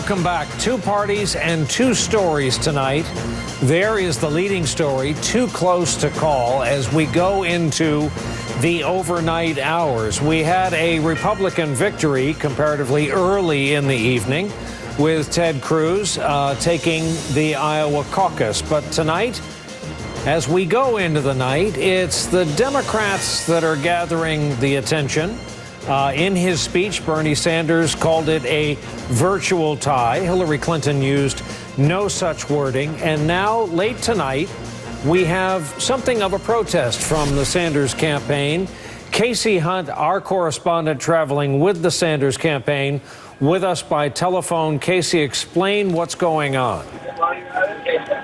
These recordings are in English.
Welcome back. Two parties and two stories tonight. There is the leading story, too close to call, as we go into the overnight hours. We had a Republican victory comparatively early in the evening with Ted Cruz taking the Iowa caucus. But tonight, as we go into the night, it's the Democrats that are gathering the attention. In his speech, Bernie Sanders called it a virtual tie. Hillary Clinton used no such wording. And now, late tonight, we have something of a protest from the Sanders campaign. Casey Hunt, our correspondent traveling with the Sanders campaign, with us by telephone. Casey, explain what's going on.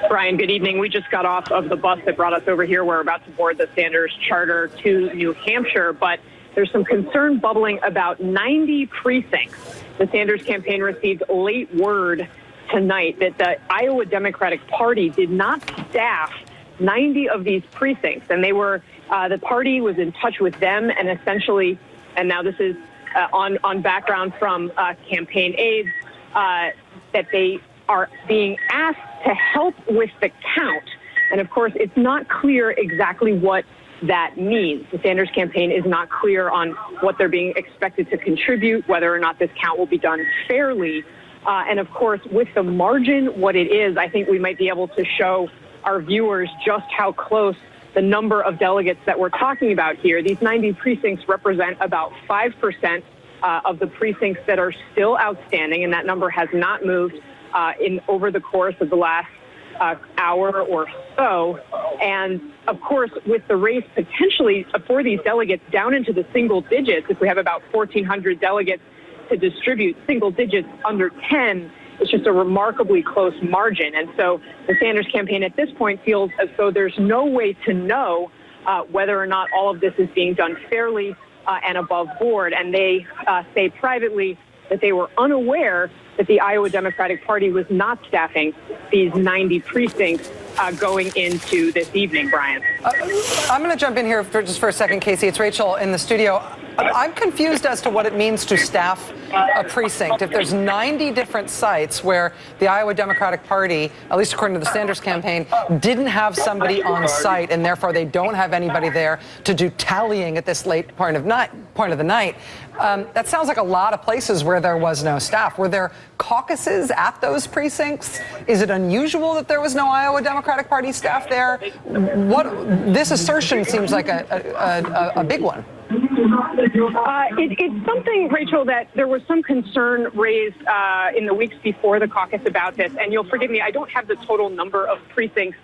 Brian, good evening. We just got off of the bus that brought us over here. We're about to board the Sanders charter to New Hampshire, but there's some concern bubbling about 90 precincts. The Sanders campaign received late word tonight that the Iowa Democratic Party did not staff 90 of these precincts, and they were the party was in touch with them, and essentially, and now this is on background from campaign aides, that they are being asked to help with the count. And of course, it's not clear exactly what that means. The Sanders campaign is not clear on what they're being expected to contribute, whether or not this count will be done fairly. And of course, with the margin, what it is, I think we might be able to show our viewers just how close the number of delegates that we're talking about here. These 90 precincts represent about 5% of the precincts that are still outstanding, and that number has not moved over the course of the last hour or so. And of course, with the race potentially for these delegates down into the single digits, if we have about 1,400 delegates to distribute, single digits under 10, it's just a remarkably close margin. And so the Sanders campaign at this point feels as though there's no way to know whether or not all of this is being done fairly and above board. And they say privately that they were unaware that the Iowa Democratic Party was not staffing these 90 precincts going into this evening, Brian. I'm going to jump in here just for a second, Casey. It's Rachel in the studio. I'm confused as to what it means to staff a precinct. If there's 90 different sites where the Iowa Democratic Party, at least according to the Sanders campaign, didn't have somebody on site, and therefore they don't have anybody there to do tallying at this late point of the night, that sounds like a lot of places where there was no staff. Were there caucuses at those precincts? Is it unusual that there was no Iowa Democratic Party staff there? This assertion seems like a big one. It's something, Rachel, that there was some concern raised in the weeks before the caucus about this. And you'll forgive me, I don't have the total number of precincts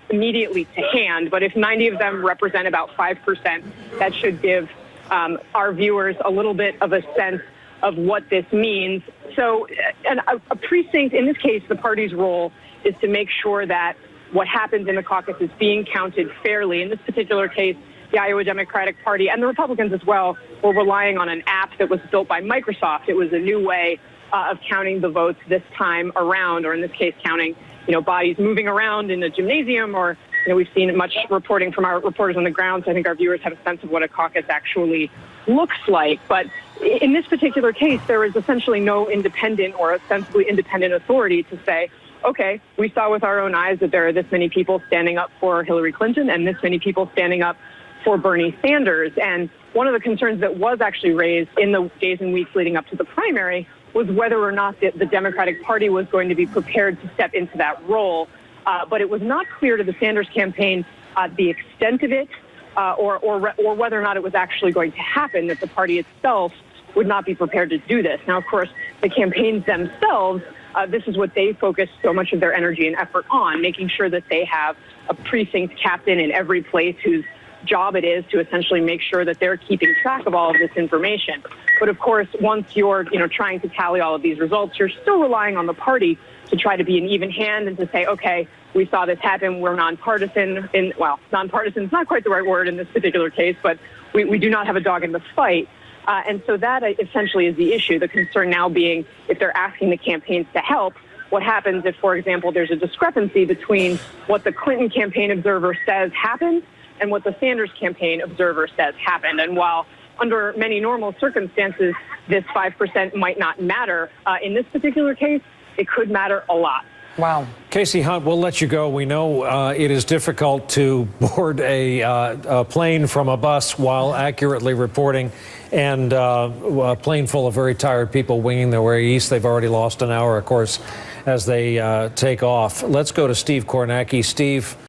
immediately to hand, but if 90 of them represent about 5%, that should give our viewers a little bit of a sense of what this means. So a precinct, in this case, the party's role is to make sure that what happens in the caucus is being counted fairly. In this particular case, the Iowa Democratic Party and the Republicans as well were relying on an app that was built by Microsoft. It was a new way of counting the votes this time around, or in this case, counting, bodies moving around in a gymnasium, or, we've seen much reporting from our reporters on the ground. So I think our viewers have a sense of what a caucus actually looks like. But in this particular case, there is essentially no independent or ostensibly independent authority to say, okay, we saw with our own eyes that there are this many people standing up for Hillary Clinton and this many people standing up for Bernie Sanders. And one of the concerns that was actually raised in the days and weeks leading up to the primary was whether or not the Democratic Party was going to be prepared to step into that role. But it was not clear to the Sanders campaign the extent of it or whether or not it was actually going to happen, that the party itself would not be prepared to do this. Now, of course, the campaigns themselves, this is what they focus so much of their energy and effort on, making sure that they have a precinct captain in every place whose job it is to essentially make sure that they're keeping track of all of this information. But of course, once you're, trying to tally all of these results, you're still relying on the party to try to be an even hand and to say, okay, we saw this happen. We're nonpartisan. Nonpartisan is not quite the right word in this particular case, but we do not have a dog in the fight. And so that essentially is the issue. The concern now being, if they're asking the campaigns to help, what happens if, for example, there's a discrepancy between what the Clinton campaign observer says happened and what the Sanders campaign observer says happened. And while under many normal circumstances, this 5% might not matter. In this particular case, it could matter a lot. Wow. Casey Hunt, we'll let you go. We know it is difficult to board a plane from a bus while accurately reporting, and a plane full of very tired people winging their way east. They've already lost an hour, of course, as they take off. Let's go to Steve Kornacki. Steve.